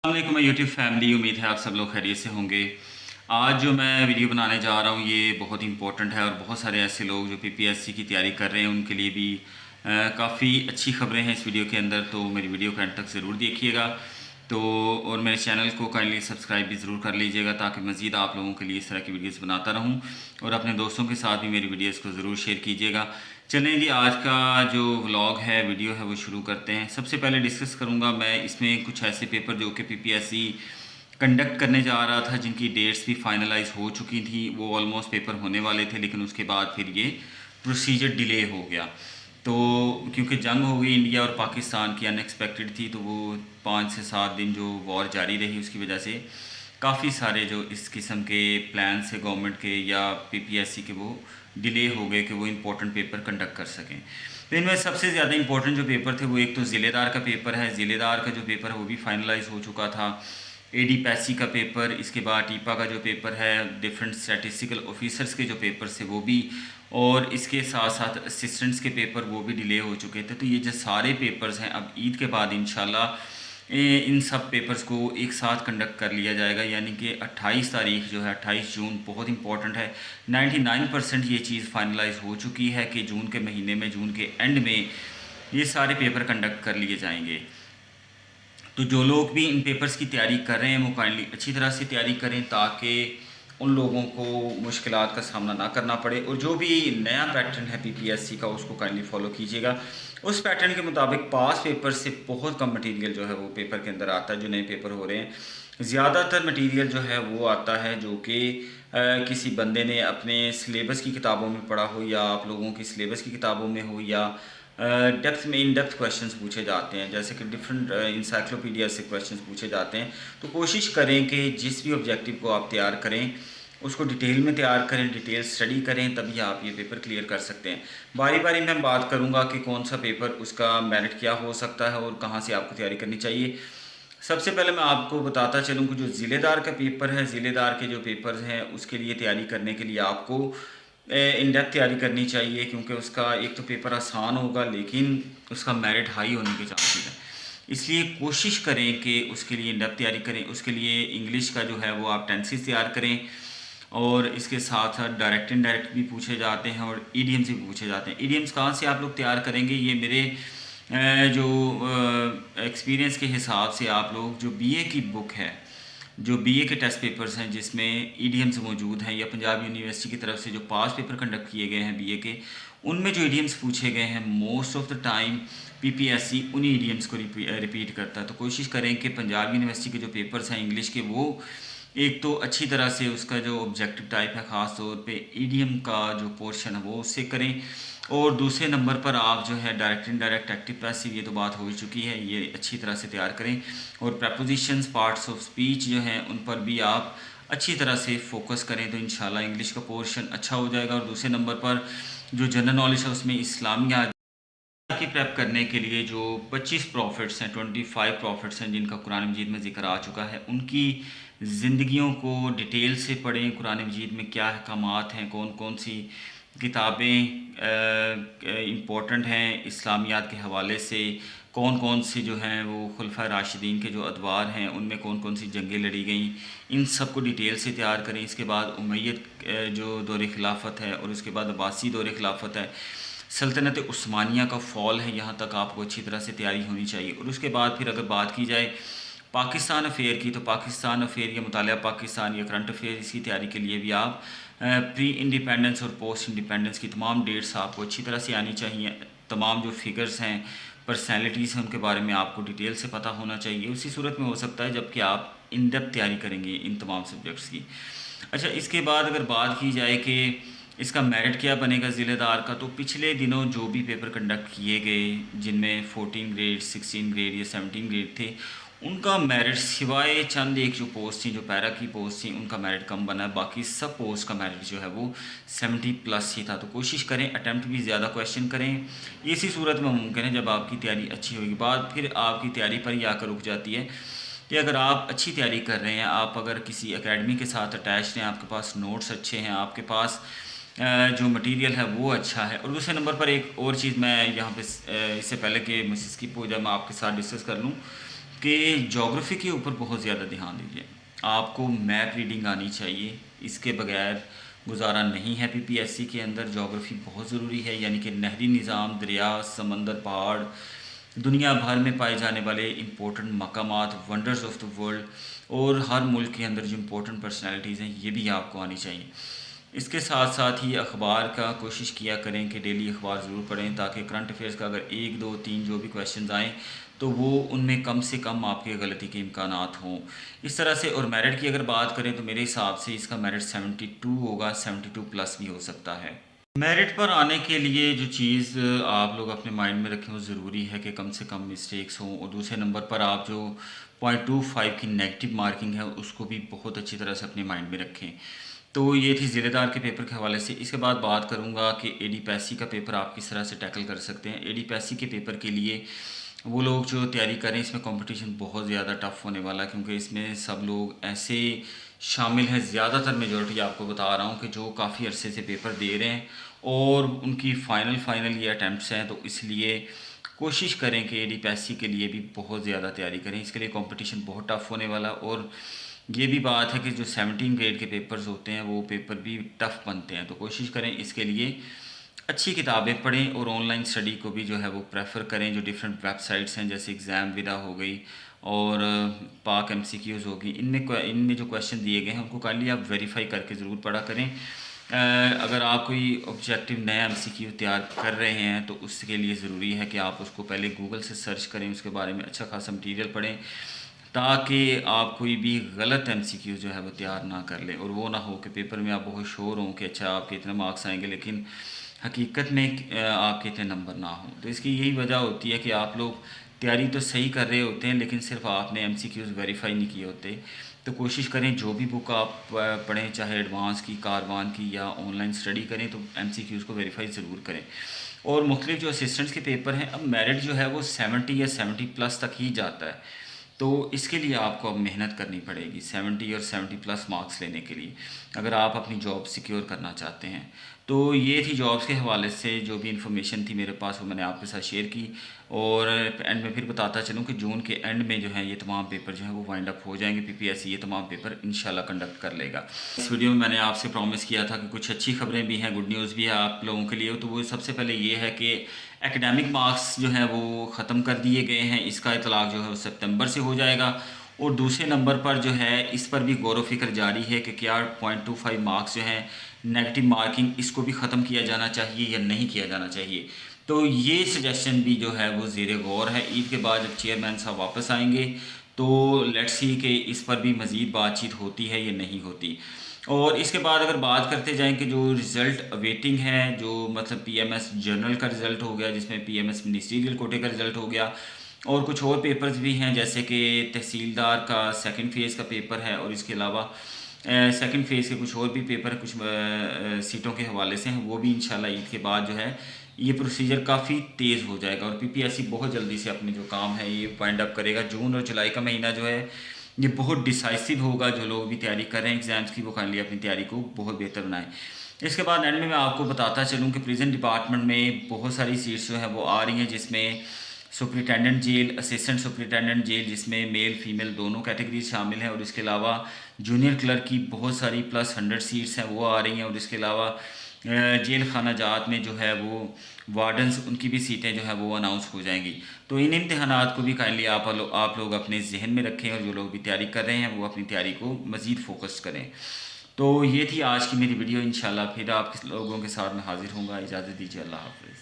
अस्सलामुअलैकुम YouTube family. उम्मीद है आप सब लोग खैरियत से होंगे। आज जो मैं वीडियो बनाने जा रहा हूँ ये बहुत इंपॉर्टेंट है और बहुत सारे ऐसे लोग जो पीपीएससी की तैयारी कर रहे हैं उनके लिए भी काफ़ी अच्छी खबरें हैं इस वीडियो के अंदर। तो मेरी वीडियो को एंड तक ज़रूर देखिएगा। तो और मेरे चैनल को काइंडली सब्सक्राइब भी ज़रूर कर लीजिएगा ताकि मज़ीद आप लोगों के लिए इस तरह की वीडियोस बनाता रहूं और अपने दोस्तों के साथ भी मेरी वीडियोस को ज़रूर शेयर कीजिएगा। चलें जी, आज का जो व्लॉग है, वीडियो है, वो शुरू करते हैं। सबसे पहले डिस्कस करूंगा मैं इसमें कुछ ऐसे पेपर जो कि पीपीएससी कंडक्ट करने जा रहा था, जिनकी डेट्स भी फाइनलाइज हो चुकी थी। वो ऑलमोस्ट पेपर होने वाले थे, लेकिन उसके बाद फिर ये प्रोसीजर डिले हो गया। तो क्योंकि जंग हो गई इंडिया और पाकिस्तान की, अनएक्सपेक्टेड थी, तो वो 5 से 7 दिन जो वॉर जारी रही उसकी वजह से काफ़ी सारे जो इस किस्म के प्लान से गवर्नमेंट के या पीपीएससी के वो डिले हो गए कि वो इम्पोर्टेंट पेपर कंडक्ट कर सकें। तो इनमें सबसे ज़्यादा इंपॉर्टेंट जो पेपर थे वो एक तो ज़िलेदार का पेपर है। ज़िलेदार का जो पेपर है वो भी फाइनलाइज हो चुका था। एडी पैसी का पेपर, इसके बाद टीपा का जो पेपर है, डिफरेंट स्टैटिस्टिकल ऑफिसर्स के जो पेपर थे वो भी, और इसके साथ साथ असिस्टेंट्स के पेपर वो भी डिले हो चुके थे। तो ये जो सारे पेपर्स हैं अब ईद के बाद इंशाल्लाह इन सब पेपर्स को एक साथ कंडक्ट कर लिया जाएगा। यानी कि 28 तारीख जो है, 28 जून, बहुत इंपॉर्टेंट है। 99% ये चीज़ फाइनलाइज हो चुकी है कि जून के महीने में, जून के एंड में ये सारे पेपर कंडक्ट कर लिए जाएंगे। तो जो लोग भी इन पेपर्स की तैयारी कर रहे हैं वो काइंडली अच्छी तरह से तैयारी करें ताकि उन लोगों को मुश्किलात का सामना ना करना पड़े। और जो भी नया पैटर्न है पीपीएससी का उसको काइंडली फॉलो कीजिएगा। उस पैटर्न के मुताबिक पास पेपर से बहुत कम मटेरियल जो है वो पेपर के अंदर आता है। जो नए पेपर हो रहे हैं ज़्यादातर मटेरियल जो है वो आता है जो कि किसी बंदे ने अपने सिलेबस की किताबों में पढ़ा हो, या आप लोगों की सिलेबस की किताबों में हो, या डेप्थ में इन डेप्थ क्वेश्चंस पूछे जाते हैं, जैसे कि डिफरेंट इंसाइक्लोपीडिया से क्वेश्चंस पूछे जाते हैं। तो कोशिश करें कि जिस भी ऑब्जेक्टिव को आप तैयार करें उसको डिटेल में तैयार करें, डिटेल स्टडी करें, तभी आप ये पेपर क्लियर कर सकते हैं। बारी बारी मैं बात करूंगा कि कौन सा पेपर, उसका मेरिट क्या हो सकता है और कहाँ से आपको तैयारी करनी चाहिए। सबसे पहले मैं आपको बताता चलूँ कि जो ज़िलेदार का पेपर है, ज़िलेदार के जो पेपर्स हैं उसके लिए तैयारी करने के लिए आपको इन डेप्थ तैयारी करनी चाहिए, क्योंकि उसका एक तो पेपर आसान होगा लेकिन उसका मेरिट हाई होने के चांसेस हैं। इसलिए कोशिश करें कि उसके लिए इन डेप्थ तैयारी करें। उसके लिए इंग्लिश का जो है वो आप टेंसेस तैयार करें, और इसके साथ साथ डायरेक्ट इनडायरेक्ट भी पूछे जाते हैं और ईडीएम्स भी पूछे जाते हैं। ईडीएम्स कहाँ से आप लोग तैयार करेंगे, ये मेरे जो एक्सपीरियंस के हिसाब से आप लोग जो बीए की बुक है, जो बीए के टेस्ट पेपर्स हैं जिसमें ईडीएम्स मौजूद हैं, या पंजाब यूनिवर्सिटी की तरफ से जो पास पेपर कंडक्ट किए गए हैं बीए के, उनमें जो ईडीएम्स पूछे गए हैं most of the time PPSC उन्हीं ईडीएम्स को रिपीट करता है। तो कोशिश करें कि पंजाब यूनिवर्सिटी के जो पेपर्स हैं इंग्लिश के, वो एक तो अच्छी तरह से उसका जो ऑब्जेक्टिव टाइप है ख़ास तौर पे ईडीएम का जो पोर्शन है वो उससे करें। और दूसरे नंबर पर आप जो है डायरेक्ट इनडायरेक्ट एक्टिव पैसिव, ये तो बात हो ही चुकी है, ये अच्छी तरह से तैयार करें। और प्रपोजिशंस, पार्ट्स ऑफ स्पीच जो हैं उन पर भी आप अच्छी तरह से फोकस करें, तो इंशाल्लाह इंग्लिश का पोर्शन अच्छा हो जाएगा। और दूसरे नंबर पर जो जनरल नॉलेज है उसमें इस्लामिया की प्रेप करने के लिए जो 25 प्रॉफिट्स हैं, 25 प्रॉफिट्स हैं जिनका कुरान मजीद में ज़िक्र आ चुका है, उनकी ज़िंदगियों को डिटेल से पढ़ें। कुरान मजीद में क्या अहकामात हैं, कौन कौन सी किताबें इम्पोर्टेंट हैं इस्लामियात के हवाले से, कौन कौन सी जो हैं वो खुलफा राशिदीन के जो अदवार हैं उनमें कौन कौन सी जंगें लड़ी गई, इन सब को डिटेल से तैयार करें। इसके बाद उमैयद जो दौर खिलाफत है, और उसके बाद अब्बासी दौर खिलाफत है, सल्तनत उस्मानिया का फॉल है, यहाँ तक आपको अच्छी तरह से तैयारी होनी चाहिए। और उसके बाद फिर अगर बात की जाए पाकिस्तान अफेयर की, तो पाकिस्तान अफेयर या मुतालिया पाकिस्तान या करंट अफेयर, इसकी तैयारी के लिए भी आप प्री इंडिपेंडेंस और पोस्ट इंडिपेंडेंस की तमाम डेट्स आपको अच्छी तरह से आनी चाहिए। तमाम जो फिगर्स हैं, पर्सनैलिटीज़ हैं, उनके बारे में आपको डिटेल से पता होना चाहिए। उसी सूरत में हो सकता है जबकि आप इन डेप्थ तैयारी करेंगे इन तमाम सब्जेक्ट्स की। अच्छा, इसके बाद अगर बात की जाए कि इसका मेरिट क्या बनेगा ज़िलेदार का, तो पिछले दिनों जो भी पेपर कंडक्ट किए गए जिनमें 14 ग्रेड, 16 ग्रेड या 17 ग्रेड थे, उनका मेरिट सिवाय चंद एक जो पोस्ट थी, जो पैरा की पोस्ट थी, उनका मेरिट कम बना है। बाकी सब पोस्ट का मेरिट जो है वो 70+ ही था। तो कोशिश करें अटैम्प्ट भी ज़्यादा क्वेश्चन करें। इसी सूरत में मुमकिन है जब आपकी तैयारी अच्छी होगी। बात फिर आपकी तैयारी पर ही आकर रुक जाती है कि अगर आप अच्छी तैयारी कर रहे हैं, आप अगर किसी एकेडमी के साथ अटैच्ड हैं, आपके पास नोट्स अच्छे हैं, आपके पास जो मटेरियल है वो अच्छा है। और दूसरे नंबर पर एक और चीज़ मैं यहाँ पे इससे पहले कि मुझसे स्किप हो जाए, मैं आपके साथ डिस्कस कर लूँ कि जोग्राफ़ी के ऊपर बहुत ज़्यादा ध्यान दीजिए। आपको मैप रीडिंग आनी चाहिए, इसके बगैर गुजारा नहीं है। पीपीएससी के अंदर जोग्राफ़ी बहुत ज़रूरी है, यानी कि नहरी निज़ाम, दरिया, समंदर, पहाड़, दुनिया भर में पाए जाने वाले इम्पोर्टेंट मकामात, वंडर्स ऑफ द वर्ल्ड, और हर मुल्क के अंदर जो इम्पोर्टेंट पर्सनैलिटीज़ हैं ये भी आपको आनी चाहिए। इसके साथ साथ ही अखबार का कोशिश किया करें कि डेली अखबार ज़रूर पढ़ें, ताकि करंट अफेयर्स का अगर 1, 2, 3 जो भी क्वेश्चन आएँ तो वो उनमें कम से कम आपके गलती के इम्कानात हों। इस तरह से। और मेरिट की अगर बात करें तो मेरे हिसाब से इसका मेरिट 72 होगा, 72 प्लस भी हो सकता है। मेरिट पर आने के लिए जो चीज़ आप लोग अपने माइंड में रखें वो ज़रूरी है कि कम से कम मिस्टेक्स हों, और दूसरे नंबर पर आप जो 0.25 की नेगेटिव मार्किंग है उसको भी बहुत अच्छी तरह से अपने माइंड में रखें। तो ये थी ज़िलेदार के पेपर के हवाले से। इसके बाद बात करूँगा कि एडीपीएससी का पेपर आप किस तरह से टैकल कर सकते हैं। एडीपीएससी के पेपर के लिए वो लोग जो तैयारी करें, इसमें कंपटीशन बहुत ज़्यादा टफ़ होने वाला है, क्योंकि इसमें सब लोग ऐसे शामिल हैं, ज़्यादातर मेजॉरिटी आपको बता रहा हूँ, कि जो काफ़ी अरसे से पेपर दे रहे हैं और उनकी फ़ाइनल ये अटैम्प्ट्स हैं। तो इसलिए कोशिश करें कि एडीपीएससी के लिए भी बहुत ज़्यादा तैयारी करें। इसके लिए कंपटीशन बहुत टफ़ होने वाला। और ये भी बात है कि जो 17 ग्रेड के पेपर्स होते हैं वो पेपर भी टफ़ बनते हैं। तो कोशिश करें इसके लिए अच्छी किताबें पढ़ें, और ऑनलाइन स्टडी को भी जो है वो प्रेफर करें। जो डिफरेंट वेबसाइट्स हैं जैसे एग्ज़ाम विदा हो गई और पाक एमसीक्यूज़ होगी, इनमें जो क्वेश्चन दिए गए हैं उनको काइंडली आप वेरीफाई करके ज़रूर पढ़ा करें। अगर आप कोई ऑब्जेक्टिव नया एमसीक्यू तैयार कर रहे हैं तो उसके लिए ज़रूरी है कि आप उसको पहले गूगल से सर्च करें, उसके बारे में अच्छा खासा मटीरियल पढ़ें, ताकि आप कोई भी गलत एमसीक्यू जो है वो तैयार ना कर लें, और वो ना हो कि पेपर में आप बहुत श्योर हों कि अच्छा आपके इतने मार्क्स आएंगे, लेकिन हकीकत में आपके इतने नंबर ना हों। तो इसकी यही वजह होती है कि आप लोग तैयारी तो सही कर रहे होते हैं, लेकिन सिर्फ आपने एमसीक्यूज़ वेरीफाई नहीं किए होते। तो कोशिश करें जो भी बुक आप पढ़ें, चाहे एडवांस की, कारवान की, या ऑनलाइन स्टडी करें, तो एमसीक्यूज़ को वेरीफाई ज़रूर करें। और मुख्तलिफ जो असिस्टेंट्स के पेपर हैं, अब मेरिट जो है वो 70 या 70 प्लस तक ही जाता है। तो इसके लिए आपको अब मेहनत करनी पड़ेगी 70 और 70 प्लस मार्क्स लेने के लिए, अगर आप अपनी जॉब सिक्योर करना चाहते हैं। तो ये थी जॉब्स के हवाले से जो भी इन्फॉर्मेशन थी मेरे पास, वो मैंने आपके साथ शेयर की। और एंड में फिर बताता चलूँ कि जून के एंड में जो है ये तमाम पेपर जो है वो वाइंड अप हो जाएंगे। पीपीएससी ये तमाम पेपर इंशाल्लाह कंडक्ट कर लेगा। इस वीडियो में मैंने आपसे प्रॉमिस किया था कि कुछ अच्छी खबरें भी हैं, गुड न्यूज़ भी है आप लोगों के लिए। तो वो सबसे पहले ये है कि एकेडमिक मार्क्स जो हैं वो ख़त्म कर दिए गए हैं, इसका इतलाक़ जो है वो सितंबर से हो जाएगा। और दूसरे नंबर पर जो है इस पर भी गौर व फिक्र जारी है कि क्या 0.25 मार्क्स जो हैं नेगेटिव मार्किंग, इसको भी ख़त्म किया जाना चाहिए या नहीं किया जाना चाहिए। तो ये सजेशन भी जो है वो ज़ेरे गौर है। ईद के बाद जब चेयरमैन साहब वापस आएंगे तो लेट्स सी कि इस पर भी मज़ीद बातचीत होती है या नहीं होती। और इसके बाद अगर बात करते जाएं कि जो रिज़ल्ट अवेटिंग है, जो मतलब पीएमएस जनरल का रिज़ल्ट हो गया, जिसमें पीएमएस मिनिस्ट्रियल कोटे का रिज़ल्ट हो गया, और कुछ और पेपर्स भी हैं जैसे कि तहसीलदार का सेकंड फेज़ का पेपर है, और इसके अलावा सेकंड फेज़ के कुछ और भी पेपर कुछ सीटों के हवाले से हैं, वो भी इंशाल्लाह ईद के बाद जो है ये प्रोसीजर काफ़ी तेज़ हो जाएगा। और पीपीएससी बहुत जल्दी से अपने जो काम है ये वाइंड अप करेगा। जून और जुलाई का महीना जो है ये बहुत डिसाइसिव होगा। जो लोग भी तैयारी कर रहे हैं एग्ज़ाम्स की, वो काइंडली अपनी तैयारी को बहुत बेहतर बनाएं। इसके बाद एंड में मैं आपको बताता चलूँ कि प्रिजन डिपार्टमेंट में बहुत सारी सीट्स जो हैं वो आ रही हैं, जिसमें superintendent jail, assistant superintendent jail, जिसमें मेल फीमेल दोनों कैटेगरीज शामिल हैं, और इसके अलावा जूनियर क्लर्क की बहुत सारी +100 सीट्स हैं वो आ रही हैं। और इसके अलावा जेल खाना जात में जो है वो वार्डन्स, उनकी भी सीटें जो है वो अनाउंस हो जाएंगी। तो इन इम्तहानात को भी काइंडली आप लोग अपने जहन में रखें, और जो लोग भी तैयारी कर रहे हैं वो अपनी तैयारी को मज़ीद फोकस करें। तो ये थी आज की मेरी वीडियो। इंशाल्लाह फिर आप लोगों के साथ में हाजिर होऊंगा। इजाज़त दीजिए, अल्लाह हाफ़िज़।